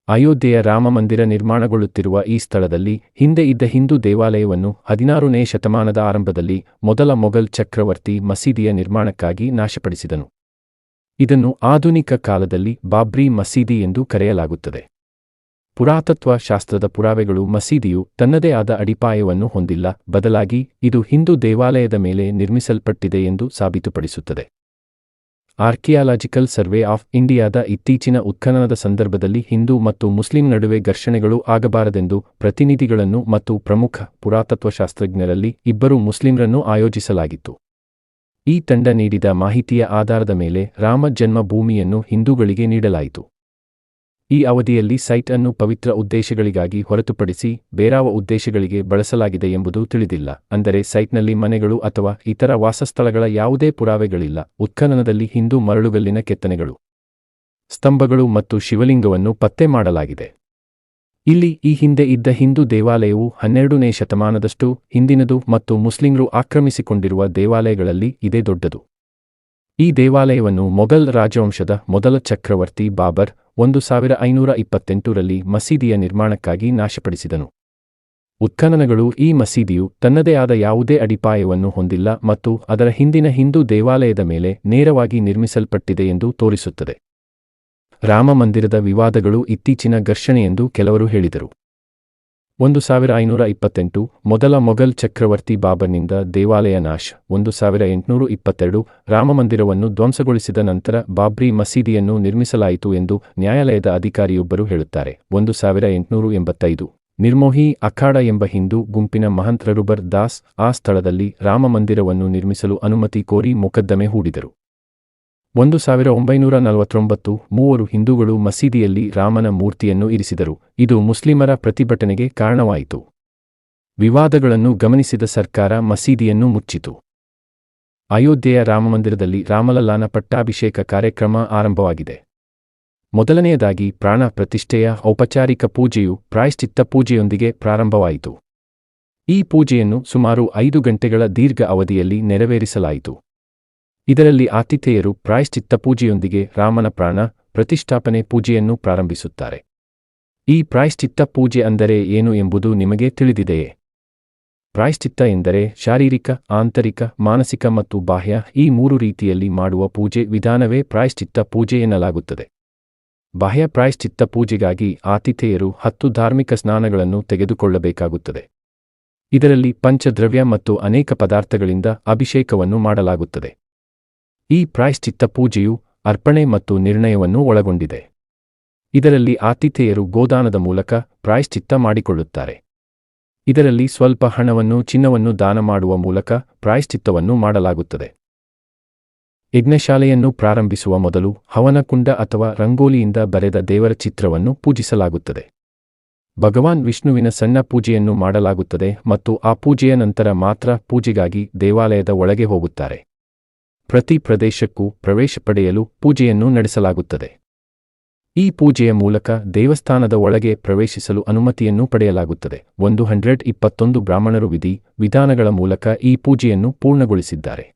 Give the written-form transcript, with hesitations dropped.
ಅಯೋಧ್ಯೆಯ ರಾಮಮಂದಿರ ನಿರ್ಮಾಣಗೊಳ್ಳುತ್ತಿರುವ ಈ ಸ್ಥಳದಲ್ಲಿ ಹಿಂದೆ ಇದ್ದ ಹಿಂದೂ ದೇವಾಲಯವನ್ನು 16ನೇ ಶತಮಾನದ ಆರಂಭದಲ್ಲಿ ಮೊದಲ ಮೊಘಲ್ ಚಕ್ರವರ್ತಿ ಮಸೀದಿಯ ನಿರ್ಮಾಣಕ್ಕಾಗಿ ನಾಶಪಡಿಸಿದನು. ಇದನ್ನು ಆಧುನಿಕ ಕಾಲದಲ್ಲಿ ಬಾಬ್ರಿ ಮಸೀದಿ ಎಂದು ಕರೆಯಲಾಗುತ್ತದೆ. ಪುರಾತತ್ವ ಶಾಸ್ತ್ರದ ಪುರಾವೆಗಳು ಮಸೀದಿಯು ತನ್ನದೇ ಆದ ಅಡಿಪಾಯವನ್ನು ಹೊಂದಿಲ್ಲ, ಬದಲಾಗಿ ಇದು ಹಿಂದೂ ದೇವಾಲಯದ ಮೇಲೆ ನಿರ್ಮಿಸಲ್ಪಟ್ಟಿದೆ ಎಂದು ಸಾಬೀತುಪಡಿಸುತ್ತದೆ. ಆರ್ಕಿಯಾಲಜಿಕಲ್ ಸರ್ವೆ ಆಫ್ ಇಂಡಿಯಾದ ಇತ್ತೀಚಿನ ಉತ್ಖನನದ ಸಂದರ್ಭದಲ್ಲಿ ಹಿಂದೂ ಮತ್ತು ಮುಸ್ಲಿಂ ನಡುವೆ ಘರ್ಷಣೆಗಳು ಆಗಬಾರದೆಂದು ಪ್ರತಿನಿಧಿಗಳನ್ನು ಮತ್ತು ಪ್ರಮುಖ ಪುರಾತತ್ವಶಾಸ್ತ್ರಜ್ಞರಲ್ಲಿ ಇಬ್ಬರು ಮುಸ್ಲಿಂರನ್ನು ಆಯೋಜಿಸಲಾಗಿತ್ತು. ಈ ತಂಡ ನೀಡಿದ ಮಾಹಿತಿಯ ಆಧಾರದ ಮೇಲೆ ರಾಮ ಜನ್ಮಭೂಮಿಯನ್ನು ಹಿಂದೂಗಳಿಗೆ ನೀಡಲಾಯಿತು. ಈ ಅವಧಿಯಲ್ಲಿ ಸೈಟ್ ಅನ್ನು ಪವಿತ್ರ ಉದ್ದೇಶಗಳಿಗಾಗಿ ಹೊರತುಪಡಿಸಿ ಬೇರಾವ ಉದ್ದೇಶಗಳಿಗೆ ಬಳಸಲಾಗಿದೆ ಎಂಬುದು ತಿಳಿದಿಲ್ಲ, ಅಂದರೆ ಸೈಟ್ನಲ್ಲಿ ಮನೆಗಳು ಅಥವಾ ಇತರ ವಾಸಸ್ಥಳಗಳ ಯಾವುದೇ ಪುರಾವೆಗಳಿಲ್ಲ. ಉತ್ಖನನದಲ್ಲಿ ಹಿಂದೂ ಮರಳುಗಲ್ಲಿನ ಕೆತ್ತನೆಗಳು, ಸ್ತಂಭಗಳು ಮತ್ತು ಶಿವಲಿಂಗವನ್ನು ಪತ್ತೆ ಮಾಡಲಾಗಿದೆ. ಇಲ್ಲಿ ಈ ಹಿಂದೆ ಇದ್ದ ಹಿಂದೂ ದೇವಾಲಯವು 12ನೇ ಶತಮಾನದಷ್ಟು ಹಿಂದಿನದು ಮತ್ತು ಮುಸ್ಲಿಂರು ಆಕ್ರಮಿಸಿಕೊಂಡಿರುವ ದೇವಾಲಯಗಳಲ್ಲಿ ಇದೇ ದೊಡ್ಡದು. ಈ ದೇವಾಲಯವನ್ನು ಮೊಘಲ್ ರಾಜವಂಶದ ಮೊದಲ ಚಕ್ರವರ್ತಿ ಬಾಬರ್ 1528ರಲ್ಲಿ ಮಸೀದಿಯ ನಿರ್ಮಾಣಕ್ಕಾಗಿ ನಾಶಪಡಿಸಿದನು. ಉತ್ಖನನಗಳು ಈ ಮಸೀದಿಯು ತನ್ನದೇ ಆದ ಯಾವುದೇ ಅಡಿಪಾಯವನ್ನು ಹೊಂದಿಲ್ಲ ಮತ್ತು ಅದರ ಹಿಂದಿನ ಹಿಂದೂ ದೇವಾಲಯದ ಮೇಲೆ ನೇರವಾಗಿ ನಿರ್ಮಿಸಲ್ಪಟ್ಟಿದೆ ಎಂದು ತೋರಿಸುತ್ತದೆ. ರಾಮಮಂದಿರದ ವಿವಾದಗಳು ಇತ್ತೀಚಿನ ಘರ್ಷಣೆಯೆಂದು ಕೆಲವರು ಹೇಳಿದರು. 1528 ಮೊದಲ ಮೊಘಲ್ ಚಕ್ರವರ್ತಿ ಬಾಬರ್ನಿಂದ ದೇವಾಲಯ ನಾಶ. 1822 ರಾಮಮಂದಿರವನ್ನು ಧ್ವಂಸಗೊಳಿಸಿದ ನಂತರ ಬಾಬ್ರಿ ಮಸೀದಿಯನ್ನು ನಿರ್ಮಿಸಲಾಯಿತು ಎಂದು ನ್ಯಾಯಾಲಯದ ಅಧಿಕಾರಿಯೊಬ್ಬರು ಹೇಳುತ್ತಾರೆ. 1885 ನಿರ್ಮೋಹಿ ಅಖಾಡ ಎಂಬ ಹಿಂದೂ ಗುಂಪಿನ ಮಹಂತ್ ರಘುಬರ್ ದಾಸ್ ಆ ಸ್ಥಳದಲ್ಲಿ ರಾಮಮಂದಿರವನ್ನು ನಿರ್ಮಿಸಲು ಅನುಮತಿ ಕೋರಿ ಮೊಕದ್ದಮೆ ಹೂಡಿದರು. 1949 ಮೂವರು ಹಿಂದೂಗಳು ಮಸೀದಿಯಲ್ಲಿ ರಾಮನ ಮೂರ್ತಿಯನ್ನು ಇರಿಸಿದರು. ಇದು ಮುಸ್ಲಿಮರ ಪ್ರತಿಭಟನೆಗೆ ಕಾರಣವಾಯಿತು. ವಿವಾದಗಳನ್ನು ಗಮನಿಸಿದ ಸರ್ಕಾರ ಮಸೀದಿಯನ್ನು ಮುಚ್ಚಿತು. ಅಯೋಧ್ಯೆಯ ರಾಮಮಂದಿರದಲ್ಲಿ ರಾಮಲಲ್ಲಾನ ಪಟ್ಟಾಭಿಷೇಕ ಕಾರ್ಯಕ್ರಮ ಆರಂಭವಾಗಿದೆ. ಮೊದಲನೆಯದಾಗಿ ಪ್ರಾಣ ಪ್ರತಿಷ್ಠೆಯ ಔಪಚಾರಿಕ ಪೂಜೆಯು ಪ್ರಾಯಶ್ಚಿತ್ತ ಪೂಜೆಯೊಂದಿಗೆ ಪ್ರಾರಂಭವಾಯಿತು. ಈ ಪೂಜೆಯನ್ನು ಸುಮಾರು 5 ಗಂಟೆಗಳ ದೀರ್ಘ ಅವಧಿಯಲ್ಲಿ ನೆರವೇರಿಸಲಾಯಿತು. ಇದರಲ್ಲಿ ಆತಿಥೇಯರು ಪ್ರಾಯಶ್ಚಿತ್ತ ಪೂಜೆಯೊಂದಿಗೆ ರಾಮನ ಪ್ರಾಣ ಪ್ರತಿಷ್ಠಾಪನೆ ಪೂಜೆಯನ್ನು ಪ್ರಾರಂಭಿಸುತ್ತಾರೆ. ಈ ಪ್ರಾಯಶ್ಚಿತ್ತ ಪೂಜೆ ಅಂದರೆ ಏನು ಎಂಬುದು ನಿಮಗೆ ತಿಳಿದಿದೆಯೇ? ಪ್ರಾಯಶ್ಚಿತ್ತ ಎಂದರೆ ಶಾರೀರಿಕ, ಆಂತರಿಕ, ಮಾನಸಿಕ ಮತ್ತು ಬಾಹ್ಯ ಈ 3 ರೀತಿಯಲ್ಲಿ ಮಾಡುವ ಪೂಜೆ ವಿಧಾನವೇ ಪ್ರಾಯಶ್ಚಿತ್ತ ಪೂಜೆ ಎನ್ನಲಾಗುತ್ತದೆ. ಬಾಹ್ಯ ಪ್ರಾಯಶ್ಚಿತ್ತ ಪೂಜೆಗಾಗಿ ಆತಿಥೇಯರು 10 ಧಾರ್ಮಿಕ ಸ್ನಾನಗಳನ್ನು ತೆಗೆದುಕೊಳ್ಳಬೇಕಾಗುತ್ತದೆ. ಇದರಲ್ಲಿ ಪಂಚದ್ರವ್ಯ ಮತ್ತು ಅನೇಕ ಪದಾರ್ಥಗಳಿಂದ ಅಭಿಷೇಕವನ್ನು ಮಾಡಲಾಗುತ್ತದೆ. ಈ ಪ್ರಾಯಶ್ಚಿತ್ತ ಪೂಜೆಯು ಅರ್ಪಣೆ ಮತ್ತು ನಿರ್ಣಯವನ್ನು ಒಳಗೊಂಡಿದೆ. ಇದರಲ್ಲಿ ಆತಿಥೇಯರು ಗೋದಾನದ ಮೂಲಕ ಪ್ರಾಯಶ್ಚಿತ್ತ ಮಾಡಿಕೊಳ್ಳುತ್ತಾರೆ. ಇದರಲ್ಲಿ ಸ್ವಲ್ಪ ಹಣವನ್ನು, ಚಿನ್ನವನ್ನು ದಾನ ಮಾಡುವ ಮೂಲಕ ಪ್ರಾಯಶ್ಚಿತ್ತವನ್ನು ಮಾಡಲಾಗುತ್ತದೆ. ಯಜ್ಞಶಾಲೆಯನ್ನು ಪ್ರಾರಂಭಿಸುವ ಮೊದಲು ಹವನಕುಂಡ ಅಥವಾ ರಂಗೋಲಿಯಿಂದ ಬರೆದ ದೇವರ ಚಿತ್ರವನ್ನು ಪೂಜಿಸಲಾಗುತ್ತದೆ. ಭಗವಾನ್ ವಿಷ್ಣುವಿನ ಸಣ್ಣ ಪೂಜೆಯನ್ನು ಮಾಡಲಾಗುತ್ತದೆ ಮತ್ತು ಆ ಪೂಜೆಯ ನಂತರ ಮಾತ್ರ ಪೂಜೆಗಾಗಿ ದೇವಾಲಯದ ಒಳಗೆ ಹೋಗುತ್ತಾರೆ. ಪ್ರತಿ ಪ್ರದೇಶಕ್ಕೂ ಪ್ರವೇಶ ಪಡೆಯಲು ಪೂಜೆಯನ್ನು ನಡೆಸಲಾಗುತ್ತದೆ. ಈ ಪೂಜೆಯ ಮೂಲಕ ದೇವಸ್ಥಾನದ ಒಳಗೆ ಪ್ರವೇಶಿಸಲು ಅನುಮತಿಯನ್ನು ಪಡೆಯಲಾಗುತ್ತದೆ. 121 ಬ್ರಾಹ್ಮಣರು ವಿಧಿ ವಿಧಾನಗಳ ಮೂಲಕ ಈ ಪೂಜೆಯನ್ನು ಪೂರ್ಣಗೊಳಿಸಿದ್ದಾರೆ.